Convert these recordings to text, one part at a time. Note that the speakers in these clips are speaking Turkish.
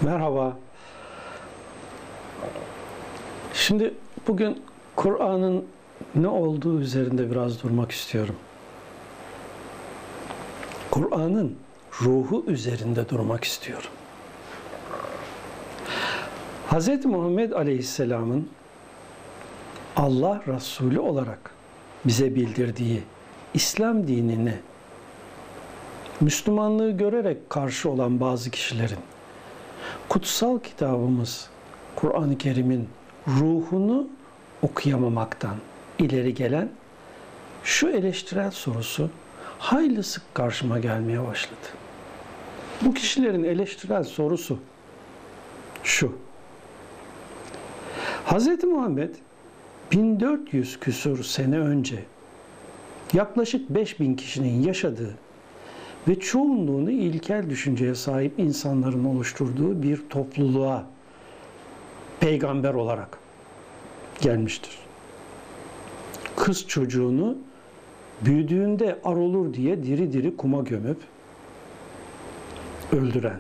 Merhaba. Şimdi bugün Kur'an'ın ne olduğu üzerinde biraz durmak istiyorum. Kur'an'ın ruhu üzerinde durmak istiyorum. Hz. Muhammed Aleyhisselam'ın Allah Resulü olarak bize bildirdiği İslam dinini Müslümanlığı görerek karşı olan bazı kişilerin kutsal kitabımız Kur'an-ı Kerim'in ruhunu okuyamamaktan ileri gelen şu eleştirel sorusu hayli sık karşıma gelmeye başladı. Bu kişilerin eleştirel sorusu şu: Hz. Muhammed 1400 küsur sene önce yaklaşık 5000 kişinin yaşadığı ve çoğunluğunu ilkel düşünceye sahip insanların oluşturduğu bir topluluğa peygamber olarak gelmiştir. Kız çocuğunu büyüdüğünde ar olur diye diri diri kuma gömüp öldüren,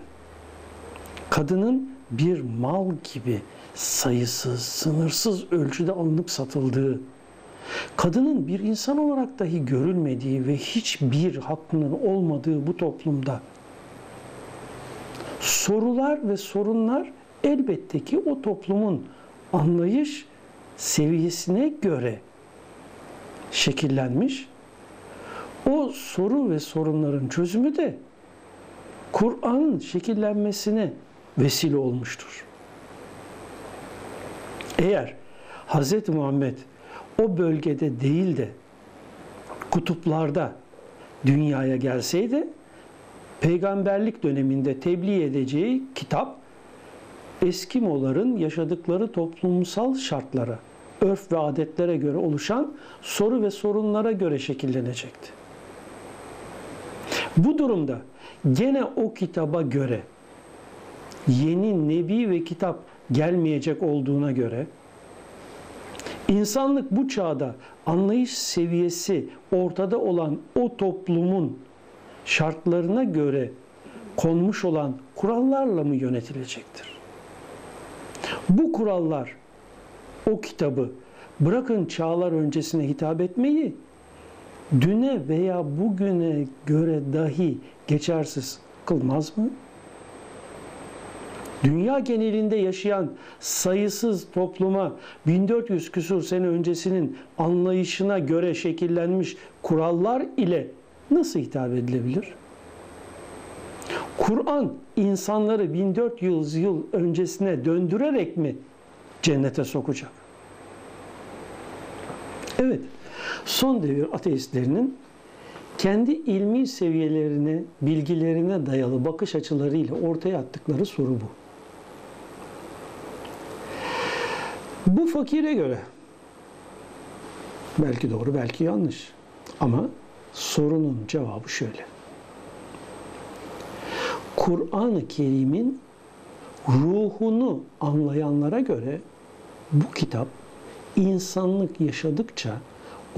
kadının bir mal gibi sayısız, sınırsız ölçüde alınıp satıldığı, kadının bir insan olarak dahi görülmediği ve hiçbir hakkının olmadığı bu toplumda sorular ve sorunlar elbette ki o toplumun anlayış seviyesine göre şekillenmiş. O soru ve sorunların çözümü de Kur'an'ın şekillenmesine vesile olmuştur. Eğer Hz. Muhammed o bölgede değil de kutuplarda dünyaya gelseydi, peygamberlik döneminde tebliğ edeceği kitap Eskimoların yaşadıkları toplumsal şartlara, örf ve adetlere göre oluşan soru ve sorunlara göre şekillenecekti. Bu durumda gene o kitaba göre yeni nebi ve kitap gelmeyecek olduğuna göre İnsanlık bu çağda anlayış seviyesi ortada olan o toplumun şartlarına göre konmuş olan kurallarla mı yönetilecektir? Bu kurallar o kitabı bırakın çağlar öncesine hitap etmeyi, düne veya bugüne göre dahi geçersiz kılmaz mı? Dünya genelinde yaşayan sayısız topluma 1400 küsur sene öncesinin anlayışına göre şekillenmiş kurallar ile nasıl hitap edilebilir? Kur'an insanları 1400 yıl öncesine döndürerek mi cennete sokacak? Evet, son devir ateistlerinin kendi ilmi seviyelerine, bilgilerine dayalı bakış açılarıyla ortaya attıkları soru bu. Bu fakire göre belki doğru, belki yanlış. Ama sorunun cevabı şöyle: Kur'an-ı Kerim'in ruhunu anlayanlara göre bu kitap insanlık yaşadıkça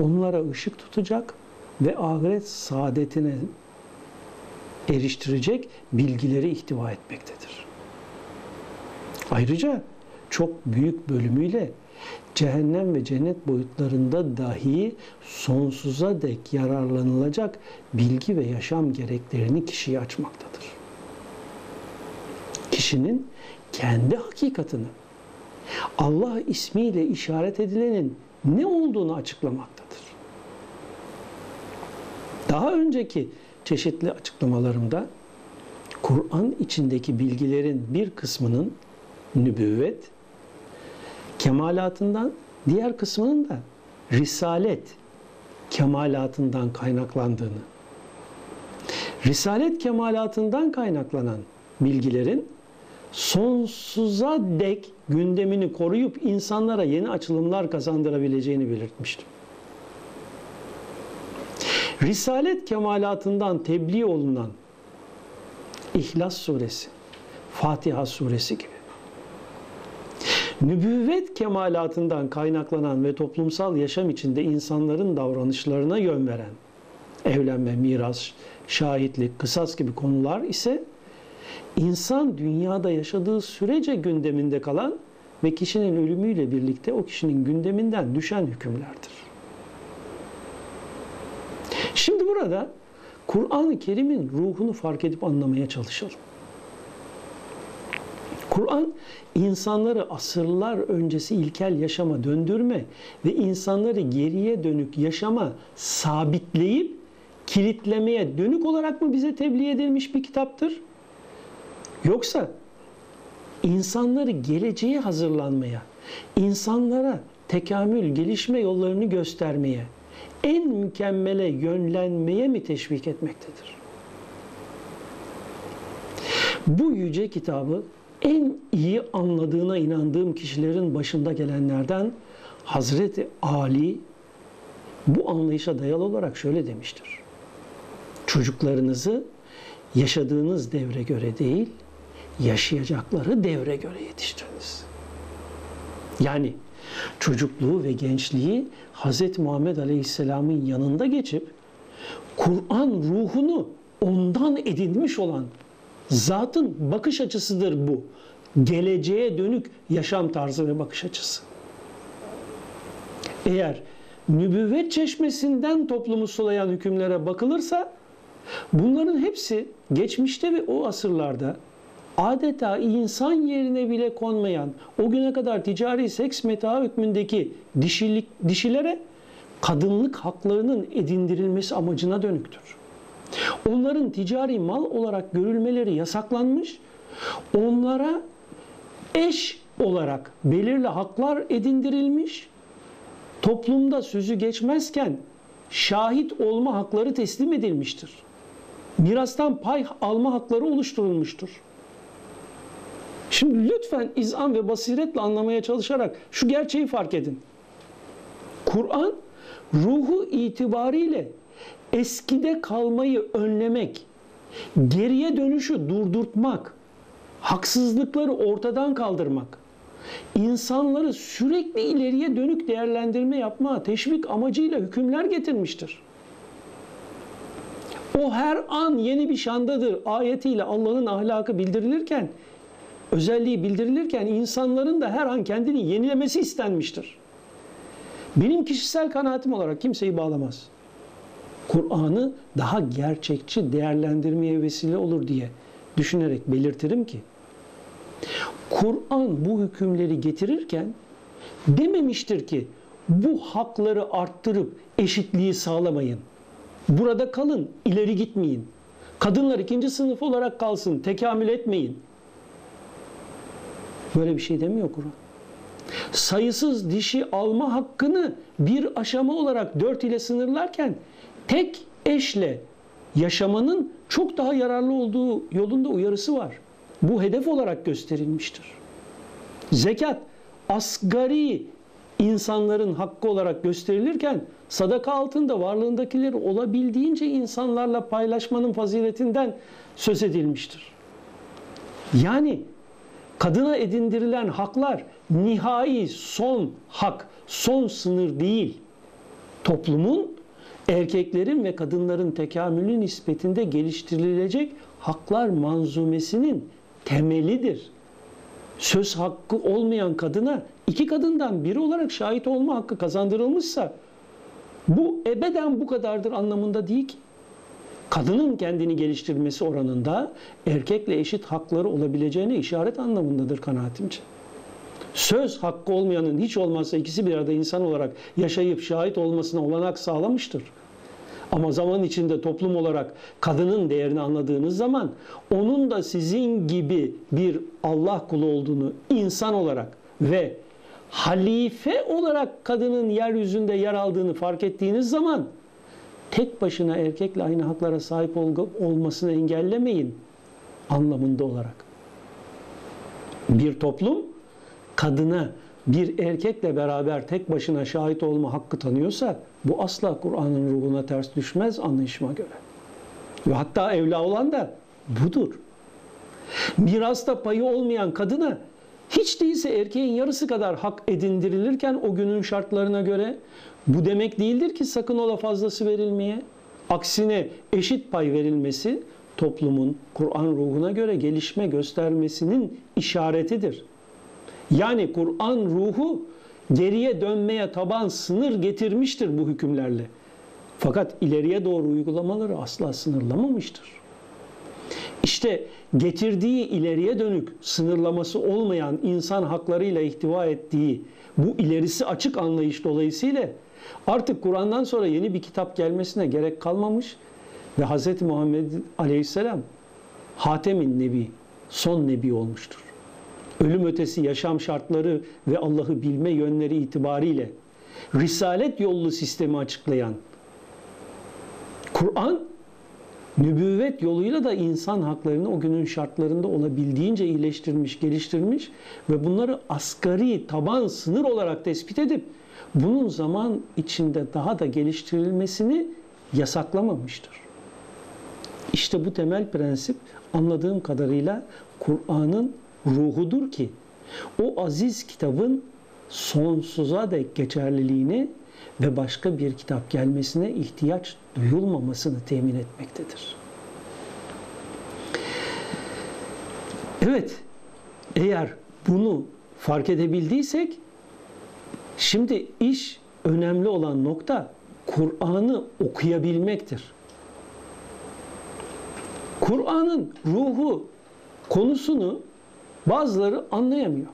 onlara ışık tutacak ve ahiret saadetine eriştirecek bilgileri ihtiva etmektedir. Ayrıca çok büyük bölümüyle cehennem ve cennet boyutlarında dahi sonsuza dek yararlanılacak bilgi ve yaşam gereklerini kişiye açmaktadır. Kişinin kendi hakikatini, Allah ismiyle işaret edilenin ne olduğunu açıklamaktadır. Daha önceki çeşitli açıklamalarımda Kur'an içindeki bilgilerin bir kısmının nübüvvet kemalatından, diğer kısmının da risalet kemalatından kaynaklandığını, risalet kemalatından kaynaklanan bilgilerin sonsuza dek gündemini koruyup insanlara yeni açılımlar kazandırabileceğini belirtmiştim. Risalet kemalatından tebliğ olunan İhlas Suresi, Fatiha Suresi gibi, nübüvvet kemalatından kaynaklanan ve toplumsal yaşam içinde insanların davranışlarına yön veren evlenme, miras, şahitlik, kısas gibi konular ise insan dünyada yaşadığı sürece gündeminde kalan ve kişinin ölümüyle birlikte o kişinin gündeminden düşen hükümlerdir. Şimdi burada Kur'an-ı Kerim'in ruhunu fark edip anlamaya çalışalım. Kur'an, insanları asırlar öncesi ilkel yaşama döndürme ve insanları geriye dönük yaşama sabitleyip kilitlemeye dönük olarak mı bize tebliğ edilmiş bir kitaptır? Yoksa insanları geleceğe hazırlanmaya, insanlara tekamül, gelişme yollarını göstermeye, en mükemmele yönlenmeye mi teşvik etmektedir? Bu yüce kitabı en iyi anladığına inandığım kişilerin başında gelenlerden Hazreti Ali bu anlayışa dayalı olarak şöyle demiştir: çocuklarınızı yaşadığınız devre göre değil, yaşayacakları devre göre yetiştiriniz. Yani çocukluğu ve gençliği Hz. Muhammed Aleyhisselam'ın yanında geçip Kur'an ruhunu ondan edinmiş olan zatın bakış açısıdır bu. Geleceğe dönük yaşam tarzı ve bakış açısı. Eğer nübüvvet çeşmesinden toplumu sulayan hükümlere bakılırsa bunların hepsi geçmişte ve o asırlarda adeta insan yerine bile konmayan o güne kadar ticari seks metaı hükmündeki dişilere kadınlık haklarının edindirilmesi amacına dönüktür. Onların ticari mal olarak görülmeleri yasaklanmış, onlara eş olarak belirli haklar edindirilmiş, toplumda sözü geçmezken şahit olma hakları teslim edilmiştir. Mirastan pay alma hakları oluşturulmuştur. Şimdi lütfen izan ve basiretle anlamaya çalışarak şu gerçeği fark edin. Kur'an ruhu itibariyle eskide kalmayı önlemek, geriye dönüşü durdurtmak, haksızlıkları ortadan kaldırmak, insanları sürekli ileriye dönük değerlendirme yapma, teşvik amacıyla hükümler getirmiştir. O her an yeni bir şandadır ayetiyle Allah'ın ahlakı bildirilirken, özelliği bildirilirken insanların da her an kendini yenilemesi istenmiştir. Benim kişisel kanaatim olarak kimseyi bağlamaz. Kur'an'ı daha gerçekçi değerlendirmeye vesile olur diye düşünerek belirtirim ki, Kur'an bu hükümleri getirirken dememiştir ki bu hakları arttırıp eşitliği sağlamayın. Burada kalın, ileri gitmeyin. Kadınlar ikinci sınıf olarak kalsın, tekamül etmeyin. Böyle bir şey demiyor Kur'an. Sayısız dişi alma hakkını bir aşama olarak 4 ile sınırlarken tek eşle yaşamanın çok daha yararlı olduğu yolunda uyarısı var. Bu hedef olarak gösterilmiştir. Zekat asgari insanların hakkı olarak gösterilirken sadaka altında varlığındakileri olabildiğince insanlarla paylaşmanın faziletinden söz edilmiştir. Yani kadına edindirilen haklar nihai son hak, son sınır değil. Toplumun, erkeklerin ve kadınların tekamülü nispetinde geliştirilecek haklar manzumesinin temelidir. Söz hakkı olmayan kadına 2 kadından biri olarak şahit olma hakkı kazandırılmışsa bu ebeden bu kadardır anlamında değil ki. Kadının kendini geliştirmesi oranında erkekle eşit hakları olabileceğine işaret anlamındadır kanaatimce. Söz hakkı olmayanın hiç olmazsa ikisi bir arada insan olarak yaşayıp şahit olmasına olanak sağlamıştır. Ama zaman içinde toplum olarak kadının değerini anladığınız zaman onun da sizin gibi bir Allah kulu olduğunu insan olarak ve halife olarak kadının yeryüzünde yer aldığını fark ettiğiniz zaman tek başına erkekle aynı haklara sahip olmasını engellemeyin anlamında olarak. Bir toplum kadına bir erkekle beraber tek başına şahit olma hakkı tanıyorsa bu asla Kur'an'ın ruhuna ters düşmez anlayışıma göre. Ve hatta evla olan da budur. Mirasta payı olmayan kadına hiç değilse erkeğin yarısı kadar hak edindirilirken o günün şartlarına göre bu demek değildir ki sakın ola fazlası verilmeye. Aksine eşit pay verilmesi toplumun Kur'an ruhuna göre gelişme göstermesinin işaretidir. Yani Kur'an ruhu geriye dönmeye taban sınır getirmiştir bu hükümlerle. Fakat ileriye doğru uygulamaları asla sınırlamamıştır. İşte getirdiği ileriye dönük sınırlaması olmayan insan haklarıyla ihtiva ettiği bu ilerisi açık anlayış dolayısıyla artık Kur'an'dan sonra yeni bir kitap gelmesine gerek kalmamış ve Hz. Muhammed Aleyhisselam Hatem-i Nebi, son Nebi olmuştur. Ölüm ötesi yaşam şartları ve Allah'ı bilme yönleri itibariyle Risalet yollu sistemi açıklayan Kur'an, nübüvvet yoluyla da insan haklarını o günün şartlarında olabildiğince iyileştirmiş, geliştirmiş ve bunları asgari taban sınır olarak tespit edip bunun zaman içinde daha da geliştirilmesini yasaklamamıştır. İşte bu temel prensip anladığım kadarıyla Kur'an'ın ruhudur ki o aziz kitabın sonsuza dek geçerliliğini ve başka bir kitap gelmesine ihtiyaç duyulmamasını temin etmektedir. Evet, eğer bunu fark edebildiysek, şimdi iş önemli olan nokta Kur'an'ı okuyabilmektir. Kur'an'ın ruhu konusunu bazıları anlayamıyor.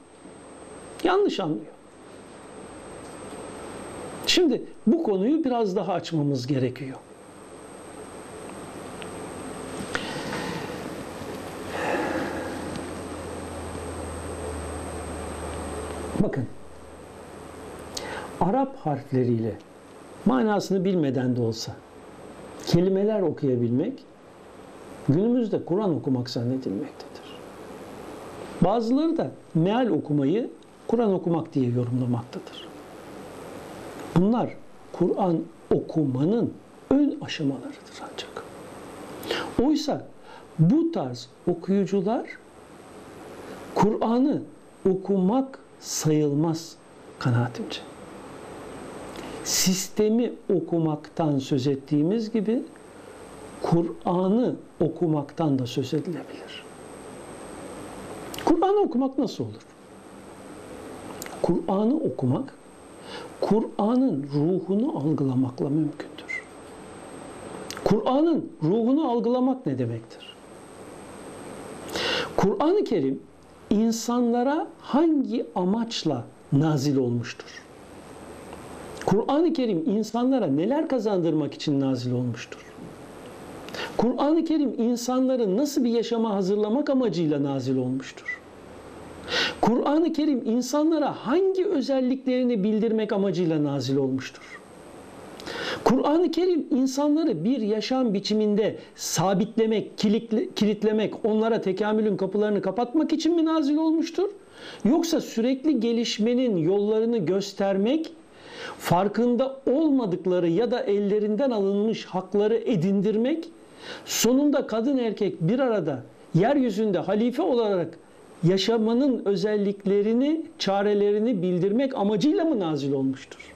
Yanlış anlıyor. Şimdi bu konuyu biraz daha açmamız gerekiyor. Bakın, Arap harfleriyle manasını bilmeden de olsa kelimeler okuyabilmek günümüzde Kur'an okumak zannedilmektedir. Bazıları da meal okumayı Kur'an okumak diye yorumlamaktadır. Bunlar Kur'an okumanın ön aşamalarıdır ancak. Oysa bu tarz okuyucular Kur'an'ı okumak sayılmaz kanaatimce. Sistemi okumaktan söz ettiğimiz gibi Kur'an'ı okumaktan da söz edilebilir. Kur'an'ı okumak nasıl olur? Kur'an'ı okumak, Kur'an'ın ruhunu algılamakla mümkündür. Kur'an'ın ruhunu algılamak ne demektir? Kur'an-ı Kerim insanlara hangi amaçla nazil olmuştur? Kur'an-ı Kerim insanlara neler kazandırmak için nazil olmuştur? Kur'an-ı Kerim insanları nasıl bir yaşama hazırlamak amacıyla nazil olmuştur? Kur'an-ı Kerim insanlara hangi özelliklerini bildirmek amacıyla nazil olmuştur? Kur'an-ı Kerim insanları bir yaşam biçiminde sabitlemek, kilitlemek, onlara tekamülün kapılarını kapatmak için mi nazil olmuştur? Yoksa sürekli gelişmenin yollarını göstermek, farkında olmadıkları ya da ellerinden alınmış hakları edindirmek, sonunda kadın erkek bir arada yeryüzünde halife olarak yaşamanın özelliklerini, çarelerini bildirmek amacıyla mı nazil olmuştur?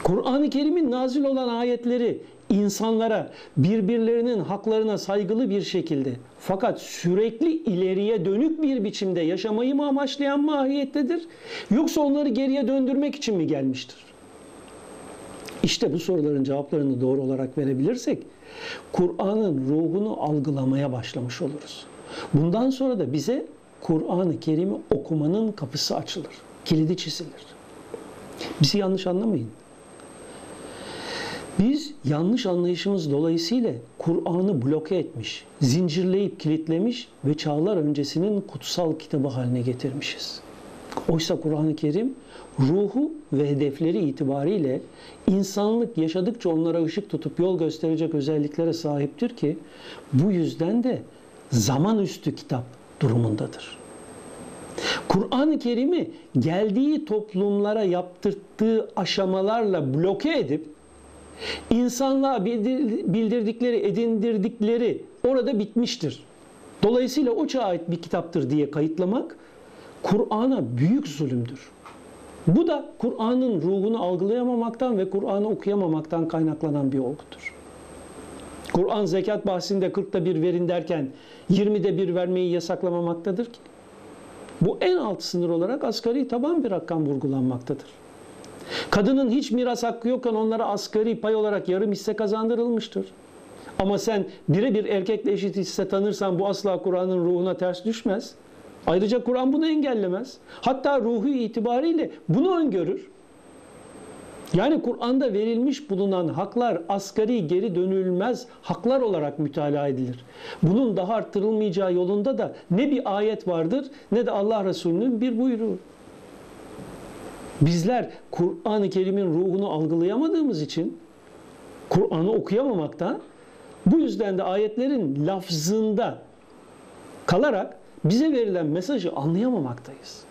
Kur'an-ı Kerim'in nazil olan ayetleri insanlara birbirlerinin haklarına saygılı bir şekilde fakat sürekli ileriye dönük bir biçimde yaşamayı mı amaçlayan mahiyettedir? Yoksa onları geriye döndürmek için mi gelmiştir? İşte bu soruların cevaplarını doğru olarak verebilirsek Kur'an'ın ruhunu algılamaya başlamış oluruz. Bundan sonra da bize Kur'an-ı Kerim'i okumanın kapısı açılır, kilidi çizilir. Bizi yanlış anlamayın. Biz yanlış anlayışımız dolayısıyla Kur'an'ı bloke etmiş, zincirleyip kilitlemiş ve çağlar öncesinin kutsal kitabı haline getirmişiz. Oysa Kur'an-ı Kerim ruhu ve hedefleri itibariyle insanlık yaşadıkça onlara ışık tutup yol gösterecek özelliklere sahiptir ki bu yüzden de zaman üstü kitap durumundadır. Kur'an-ı Kerim'i geldiği toplumlara yaptırttığı aşamalarla bloke edip insanlığa bildirdikleri, edindirdikleri orada bitmiştir. Dolayısıyla o çağa ait bir kitaptır diye kayıtlamak Kur'an'a büyük zulümdür. Bu da Kur'an'ın ruhunu algılayamamaktan ve Kur'an'ı okuyamamaktan kaynaklanan bir olgudur. Kur'an zekat bahsinde 40'ta 1 verin derken 20'de 1 vermeyi yasaklamamaktadır ki. Bu en alt sınır olarak asgari taban bir rakam vurgulanmaktadır. Kadının hiç miras hakkı yokken onlara asgari pay olarak yarım hisse kazandırılmıştır. Ama sen birebir erkekle eşit hisse tanırsan bu asla Kur'an'ın ruhuna ters düşmez. Ayrıca Kur'an bunu engellemez. Hatta ruhu itibariyle bunu öngörür. Yani Kur'an'da verilmiş bulunan haklar asgari geri dönülmez haklar olarak mütalaa edilir. Bunun daha arttırılmayacağı yolunda da ne bir ayet vardır ne de Allah Resulü'nün bir buyruğu. Bizler Kur'an-ı Kerim'in ruhunu algılayamadığımız için Kur'an'ı okuyamamakta, bu yüzden de ayetlerin lafzında kalarak bize verilen mesajı anlayamamaktayız.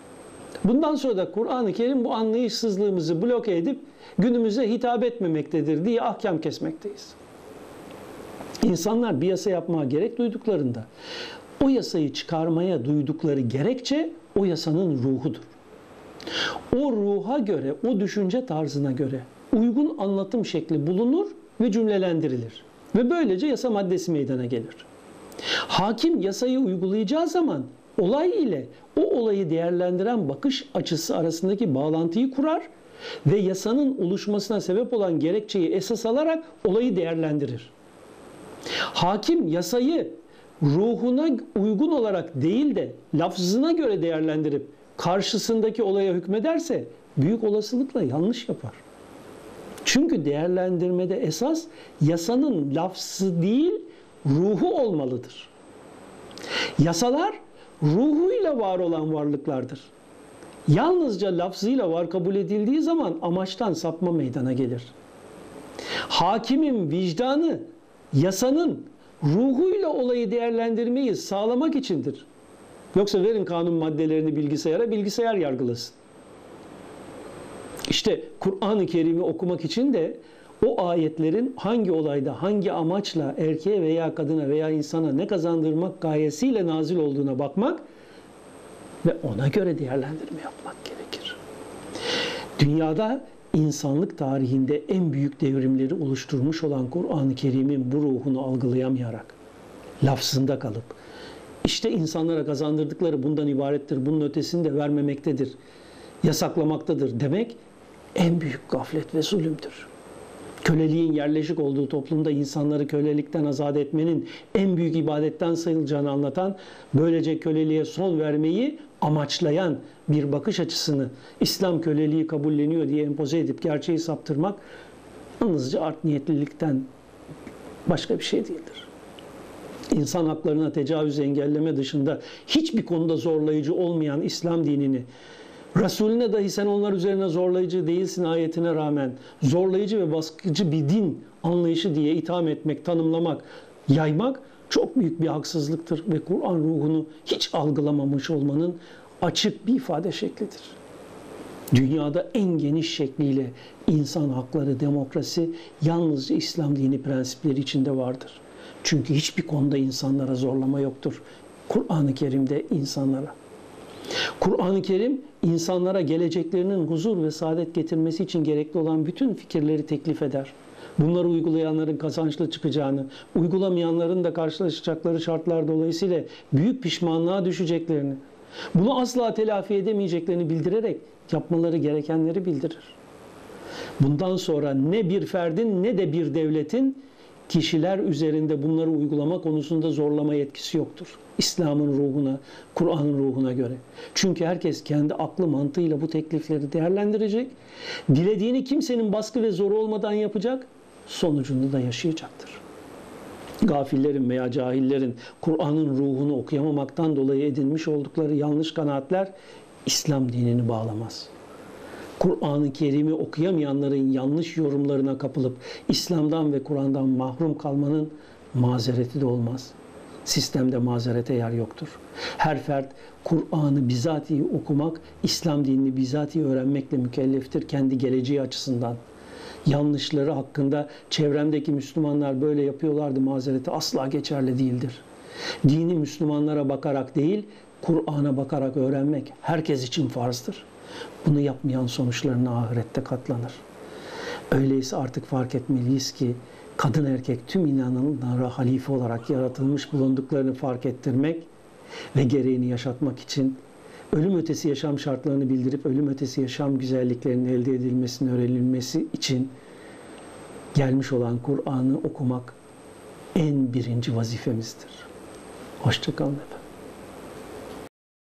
Bundan sonra da Kur'an-ı Kerim bu anlayışsızlığımızı bloke edip günümüze hitap etmemektedir diye ahkam kesmekteyiz. İnsanlar bir yasa yapmaya gerek duyduklarında o yasayı çıkarmaya duydukları gerekçe o yasanın ruhudur. O ruha göre, o düşünce tarzına göre uygun anlatım şekli bulunur ve cümlelendirilir. Ve böylece yasa maddesi meydana gelir. Hakim yasayı uygulayacağı zaman olay ile o olayı değerlendiren bakış açısı arasındaki bağlantıyı kurar ve yasanın oluşmasına sebep olan gerekçeyi esas alarak olayı değerlendirir. Hakim yasayı ruhuna uygun olarak değil de lafzına göre değerlendirip karşısındaki olaya hükmederse büyük olasılıkla yanlış yapar. Çünkü değerlendirmede esas yasanın lafzı değil, ruhu olmalıdır. Yasalar ruhuyla var olan varlıklardır. Yalnızca lafzıyla var kabul edildiği zaman amaçtan sapma meydana gelir. Hakimin vicdanı yasanın ruhuyla olayı değerlendirmeyi sağlamak içindir. Yoksa verin kanun maddelerini bilgisayara, bilgisayar yargılasın. İşte Kur'an-ı Kerim'i okumak için de o ayetlerin hangi olayda, hangi amaçla erkeğe veya kadına veya insana ne kazandırmak gayesiyle nazil olduğuna bakmak ve ona göre değerlendirme yapmak gerekir. Dünyada insanlık tarihinde en büyük devrimleri oluşturmuş olan Kur'an-ı Kerim'in bu ruhunu algılayamayarak, lafzında kalıp, işte insanlara kazandırdıkları bundan ibarettir, bunun ötesini de vermemektedir, yasaklamaktadır demek en büyük gaflet ve zulümdür. Köleliğin yerleşik olduğu toplumda insanları kölelikten azat etmenin en büyük ibadetten sayılacağını anlatan, böylece köleliğe son vermeyi amaçlayan bir bakış açısını İslam köleliği kabulleniyor diye empoze edip gerçeği saptırmak yalnızca art niyetlilikten başka bir şey değildir. İnsan haklarına tecavüz engelleme dışında hiçbir konuda zorlayıcı olmayan İslam dinini, Resulüne dahi sen onlar üzerine zorlayıcı değilsin ayetine rağmen zorlayıcı ve baskıcı bir din anlayışı diye itham etmek, tanımlamak, yaymak çok büyük bir haksızlıktır ve Kur'an ruhunu hiç algılamamış olmanın açık bir ifade şeklidir. Dünyada en geniş şekliyle insan hakları, demokrasi yalnızca İslam dini prensipleri içinde vardır. Çünkü hiçbir konuda insanlara zorlama yoktur. Kur'an-ı Kerim'de insanlara. Kur'an-ı Kerim insanlara geleceklerinin huzur ve saadet getirmesi için gerekli olan bütün fikirleri teklif eder. Bunları uygulayanların kazançlı çıkacağını, uygulamayanların da karşılaşacakları şartlar dolayısıyla büyük pişmanlığa düşeceklerini, bunu asla telafi edemeyeceklerini bildirerek yapmaları gerekenleri bildirir. Bundan sonra ne bir ferdin ne de bir devletin kişiler üzerinde bunları uygulama konusunda zorlama yetkisi yoktur. İslam'ın ruhuna, Kur'an'ın ruhuna göre. Çünkü herkes kendi aklı mantığıyla bu teklifleri değerlendirecek. Dilediğini kimsenin baskı ve zoru olmadan yapacak. Sonucunu da yaşayacaktır. Gafillerin veya cahillerin Kur'an'ın ruhunu okuyamamaktan dolayı edinmiş oldukları yanlış kanaatler İslam dinini bağlamaz. Kur'an-ı Kerim'i okuyamayanların yanlış yorumlarına kapılıp İslam'dan ve Kur'an'dan mahrum kalmanın mazereti de olmaz. Sistemde mazerete yer yoktur. Her fert Kur'an'ı bizatihi okumak, İslam dinini bizatihi öğrenmekle mükelleftir kendi geleceği açısından. Yanlışları hakkında çevremdeki Müslümanlar böyle yapıyorlardı mazereti asla geçerli değildir. Dini Müslümanlara bakarak değil, Kur'an'a bakarak öğrenmek herkes için farzdır. Bunu yapmayan sonuçlarına ahirette katlanır. Öyleyse artık fark etmeliyiz ki kadın erkek tüm inananlara halife olarak yaratılmış bulunduklarını fark ettirmek ve gereğini yaşatmak için ölüm ötesi yaşam şartlarını bildirip ölüm ötesi yaşam güzelliklerinin elde edilmesini öğrenilmesi için gelmiş olan Kur'an'ı okumak en birinci vazifemizdir. Hoşça kalın efendim.